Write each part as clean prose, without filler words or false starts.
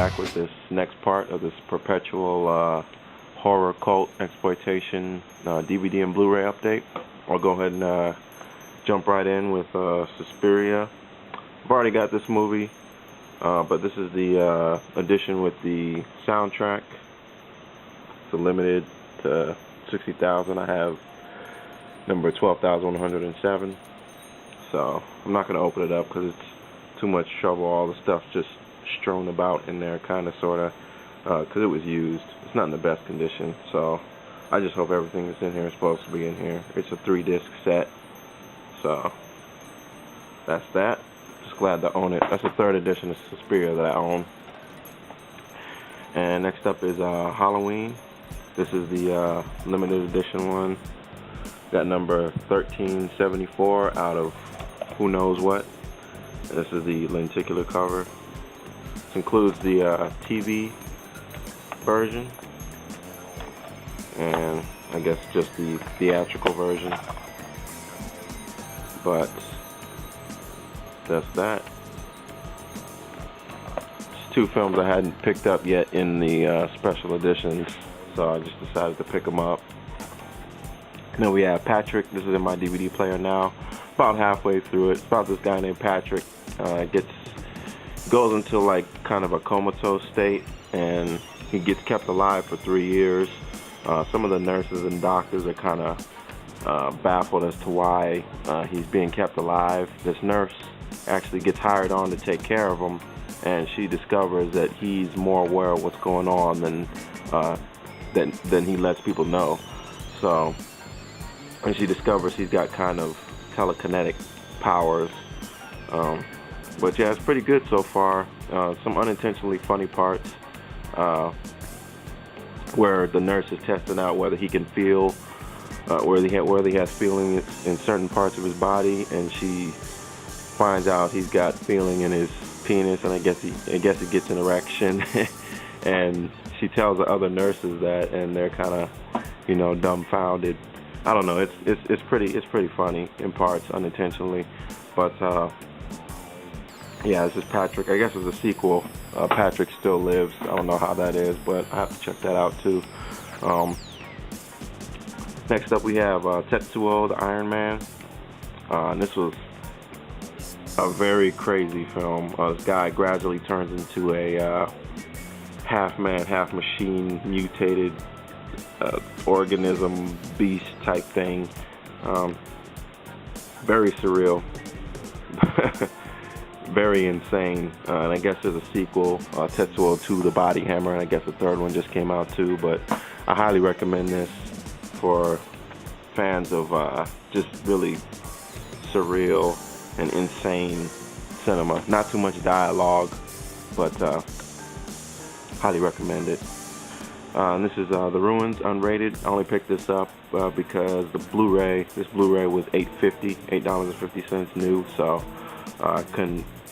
back with this next part of this perpetual horror cult exploitation DVD and Blu-ray update. I'll go ahead and jump right in with Suspiria. I've already got this movie, but this is the edition with the soundtrack. It's a limited to 60,000. I have number 12,107. So I'm not going to open it up because it's too much trouble. All the stuff just strewn about in there, kind of, sort of, because it was used. It's not in the best condition. So I just hope everything that's in here is supposed to be in here. It's a 3-disc set. So that's that. Just glad to own it. That's the 3rd edition of Suspiria that I own. And next up is Halloween. This is the limited edition one. Got number 1374 out of who knows what. And this is the lenticular cover. This includes the TV version, and I guess just the theatrical version. But that's that. It's 2 films I hadn't picked up yet in the special editions, so I just decided to pick them up. Then we have Patrick. This is in my DVD player now. About halfway through it. It's about this guy named Patrick. Goes into like kind of a comatose state, and he gets kept alive for 3 years. Some of the nurses and doctors are kind of baffled as to why he's being kept alive. This nurse actually gets hired on to take care of him, and she discovers that he's more aware of what's going on than he lets people know. So, and she discovers he's got kind of telekinetic powers. But yeah, it's pretty good so far. Some unintentionally funny parts where the nurse is testing out whether he can feel, whether he has feeling in certain parts of his body, and she finds out he's got feeling in his penis, and I guess he gets an erection, and she tells the other nurses that, and they're kind of, dumbfounded. I don't know. It's pretty funny in parts, unintentionally, but yeah, this is Patrick. I guess it's a sequel. Patrick Still Lives. I don't know how that is, but I have to check that out too. Next up, we have Tetsuo the Iron Man. And this was a very crazy film. This guy gradually turns into a half-man, half-machine, mutated organism, beast type thing. Very surreal. Very insane. And I guess there's a sequel, Tetsuo 2 The Body Hammer, and I guess the 3rd one just came out too. But I highly recommend this for fans of just really surreal and insane cinema. Not too much dialogue, but highly recommend it. And this is The Ruins, unrated. I only picked this up because this Blu-ray was $8.50 new, so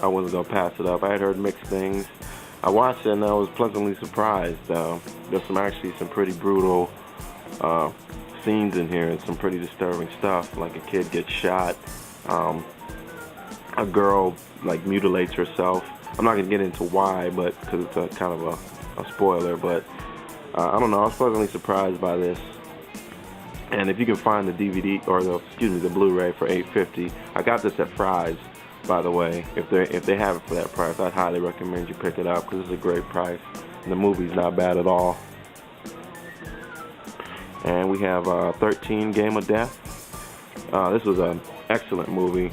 I wasn't gonna pass it up. I had heard mixed things. I watched it and I was pleasantly surprised. There's some pretty brutal scenes in here and some pretty disturbing stuff. Like a kid gets shot. A girl mutilates herself. I'm not gonna get into why, but because it's a kind of a spoiler. But I don't know. I was pleasantly surprised by this. And if you can find the DVD or the Blu-ray for $8.50, I got this at Fry's, by the way. If they have it for that price, I'd highly recommend you pick it up because it's a great price. And the movie's not bad at all. And we have 13 Game of Death. This was an excellent movie,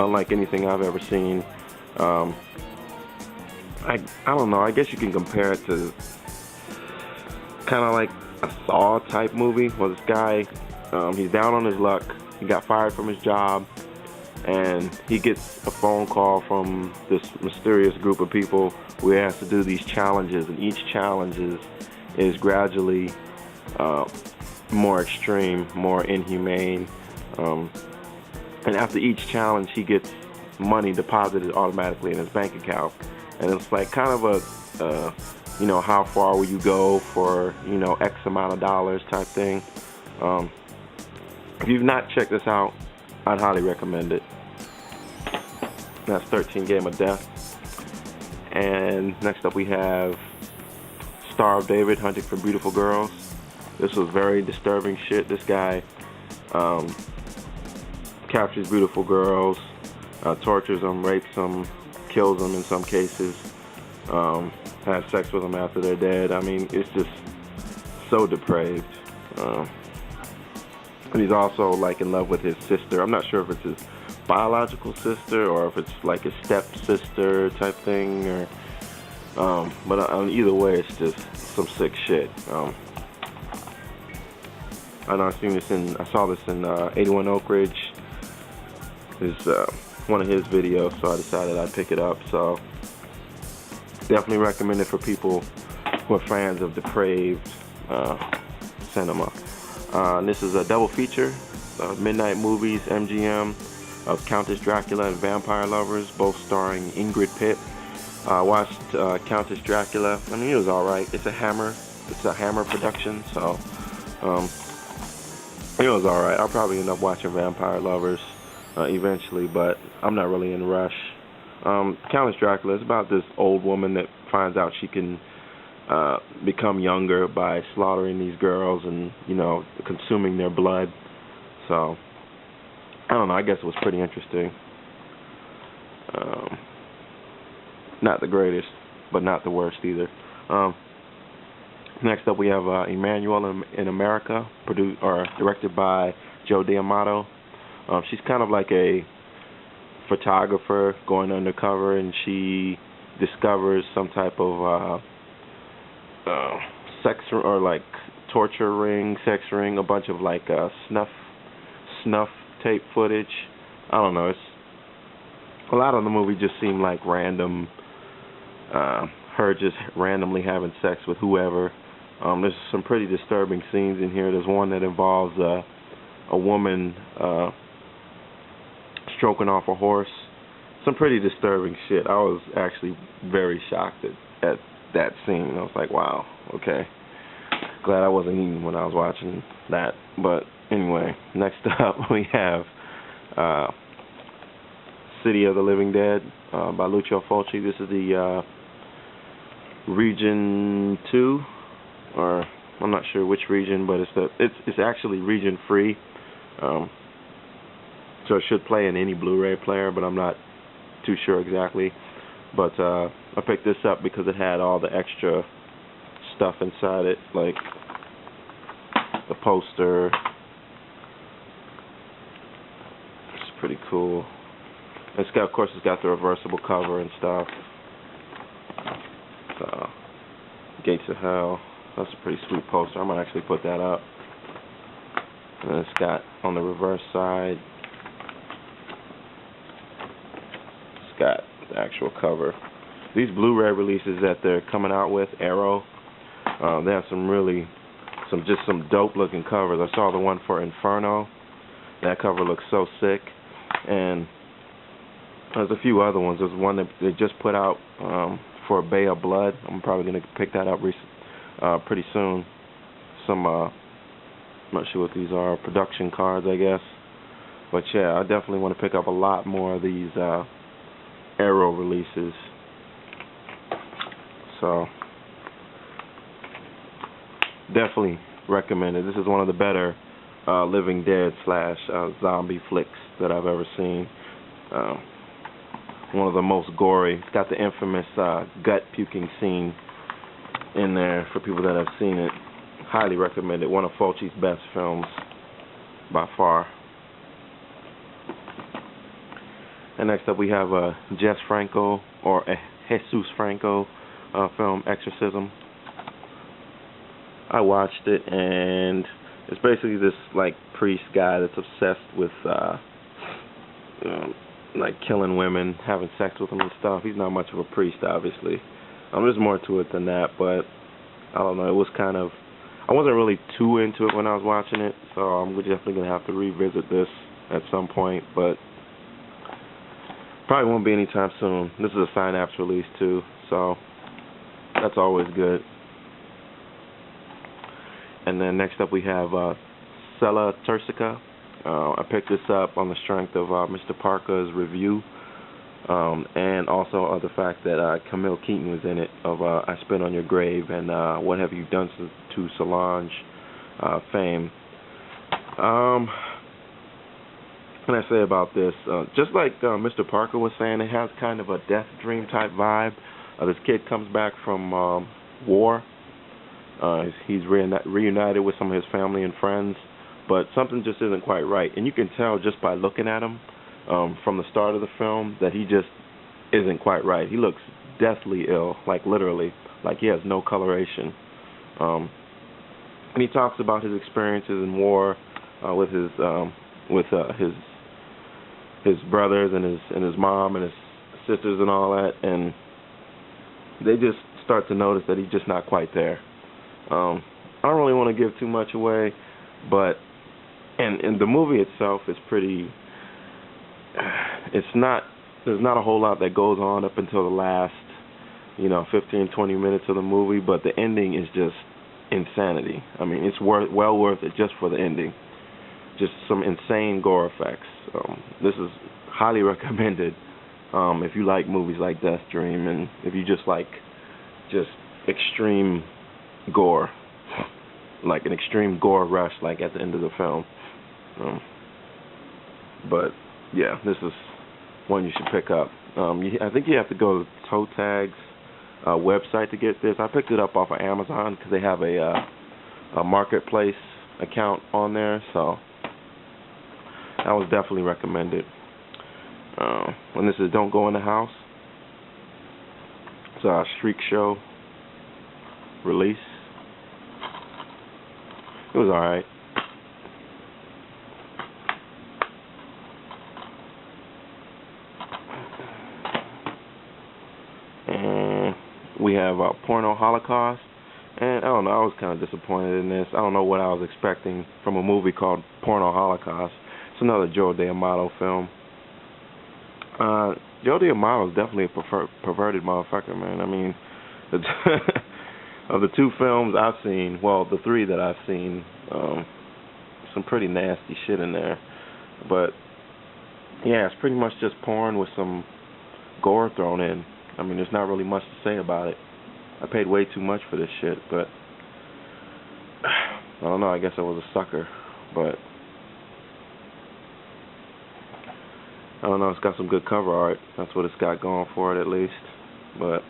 unlike anything I've ever seen. I don't know. I guess you can compare it to kind of like a Saw type movie. Well, this guy, he's down on his luck. He got fired from his job, and he gets a phone call from this mysterious group of people where he has to do these challenges, and each challenge is gradually more extreme, more inhumane. And after each challenge, he gets money deposited automatically in his bank account. And it's like kind of a, how far will you go for, X amount of dollars type thing. If you've not checked this out, I'd highly recommend it. That's 13 Game of Death. And next up we have Star of David, Hunting for Beautiful Girls. This was very disturbing shit. This guy captures beautiful girls, tortures them, rapes them, kills them in some cases, has sex with them after they're dead. I mean, it's just so depraved. And he's also like in love with his sister. I'm not sure if it's his biological sister or if it's like his stepsister type thing, or but either way, it's just some sick shit. I know I saw this in 81 Oak Ridge. Is one of his videos, so I decided I'd pick it up. So definitely recommend it for people who are fans of depraved cinema. And this is a double feature, Midnight Movies, MGM, of Countess Dracula and Vampire Lovers, both starring Ingrid Pitt. I watched Countess Dracula. I mean, it was alright. It's a Hammer production, so it was alright. I'll probably end up watching Vampire Lovers eventually, but I'm not really in a rush. Countess Dracula is about this old woman that finds out she can become younger by slaughtering these girls and, you know, consuming their blood. So I don't know, I guess it was pretty interesting. Not the greatest, but not the worst either. Next up we have Emmanuel in America, directed by Joe D'Amato. She's kind of like a photographer going undercover, and she discovers some type of sex or like torture ring, sex ring, a bunch of like snuff tape footage. I don't know. It's a lot of the movie just seemed like random, her just randomly having sex with whoever. There's some pretty disturbing scenes in here. There's one that involves a woman stroking off a horse. Some pretty disturbing shit. I was actually very shocked at that scene. I was like, wow, okay. Glad I wasn't eating when I was watching that. But anyway, next up we have City of the Living Dead by Lucio Fulci. This is the region 2, or I'm not sure which region, but it's actually region free. So it should play in any Blu-ray player, but I'm not too sure exactly. But I picked this up because it had all the extra stuff inside it, like the poster. It's pretty cool. It's got, of course, it's got the reversible cover and stuff. So, Gates of Hell. That's a pretty sweet poster. I'm gonna actually put that up. And it's got on the reverse side, it's got the actual cover. These Blu-ray releases that they're coming out with, Arrow, they have some dope looking covers. I saw the one for Inferno. That cover looks so sick. And there's a few other ones. There's one that they just put out for Bay of Blood. I'm probably going to pick that up pretty soon. Some, I'm not sure what these are, production cards, I guess. But yeah, I definitely want to pick up a lot more of these Arrow releases. So, definitely recommend it. This is one of the better Living Dead / zombie flicks that I've ever seen. One of the most gory. It's got the infamous gut puking scene in there for people that have seen it. Highly recommend it. One of Fulci's best films by far. And next up we have Jess Franco, or Jesus Franco film, Exorcism. I watched it, and it's basically this like priest guy that's obsessed with like killing women, having sex with them and stuff. He's not much of a priest, obviously. There's more to it than that, but I don't know. It was kind of, I wasn't really too into it when I was watching it, so I'm definitely gonna have to revisit this at some point, but probably won't be anytime soon. This is a Synapse release too, so that's always good. And then next up we have Sella Turcica. I picked this up on the strength of Mr. Parker's review. and also the fact that Camille Keaton was in it of I Spit on Your Grave and What Have You Done to Solange fame. What can I say about this? Just like Mr. Parker was saying, it has kind of a death dream type vibe. This kid comes back from war. He's reunited with some of his family and friends, but something just isn't quite right. And you can tell just by looking at him from the start of the film that he just isn't quite right. He looks deathly ill, like literally, like he has no coloration. And he talks about his experiences in war with his brothers and his mom and his sisters and all that, and they just start to notice that he's just not quite there. I don't really want to give too much away, but and the movie itself is pretty. There's not a whole lot that goes on up until the last, 15-20 minutes of the movie, but the ending is just insanity. I mean, it's well worth it just for the ending. Just some insane gore effects. This is highly recommended if you like movies like Death Dream and if you just like extreme gore, like an extreme gore rush like at the end of the film. But yeah, this is one you should pick up. I think you have to go to Toe Tag's website to get this. I picked it up off of Amazon because they have a marketplace account on there, so that was definitely recommended. And this is Don't Go in the House. It's a Shriek Show release. It was alright. And we have Porno Holocaust. And I don't know, I was kind of disappointed in this. I don't know what I was expecting from a movie called Porno Holocaust. It's another Joe D'Amato film. Joe D'Amato is definitely a perverted motherfucker, man. I mean, of the two films I've seen, well, the three that I've seen, some pretty nasty shit in there. But yeah, it's pretty much just porn with some gore thrown in. I mean, there's not really much to say about it. I paid way too much for this shit, but I don't know, I guess I was a sucker, but I don't know, it's got some good cover art. That's what it's got going for it, at least. But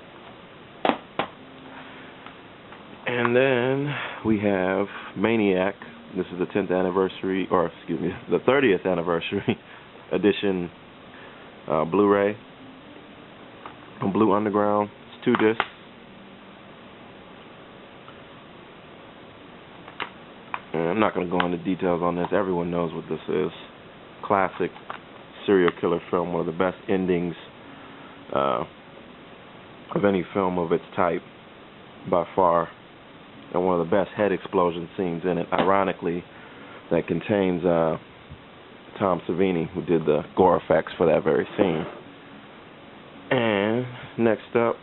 and then we have Maniac. This is the 10th anniversary, or excuse me, the 30th anniversary edition Blu-ray on Blue Underground. It's 2 discs. And I'm not going to go into details on this. Everyone knows what this is. Classic serial killer film, one of the best endings of any film of its type by far, and one of the best head explosion scenes in it, ironically, that contains Tom Savini, who did the gore effects for that very scene. And next up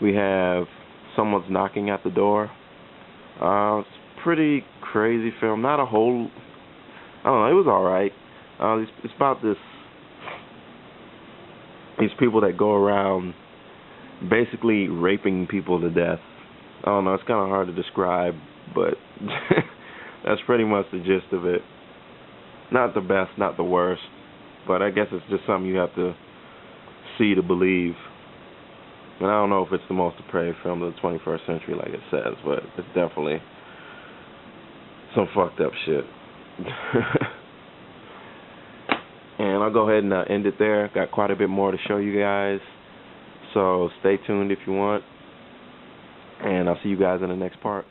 we have Someone's Knocking at the Door. It's a pretty crazy film, not a whole, I don't know, it was alright. It's about these people that go around basically raping people to death. I don't know, it's kind of hard to describe, but that's pretty much the gist of it. Not the best, not the worst, but I guess it's just something you have to see to believe. And I don't know if it's the most depraved film of the 21st century, like it says, but it's definitely some fucked up shit. And I'll go ahead and end it there. Got quite a bit more to show you guys, so stay tuned if you want. And I'll see you guys in the next part.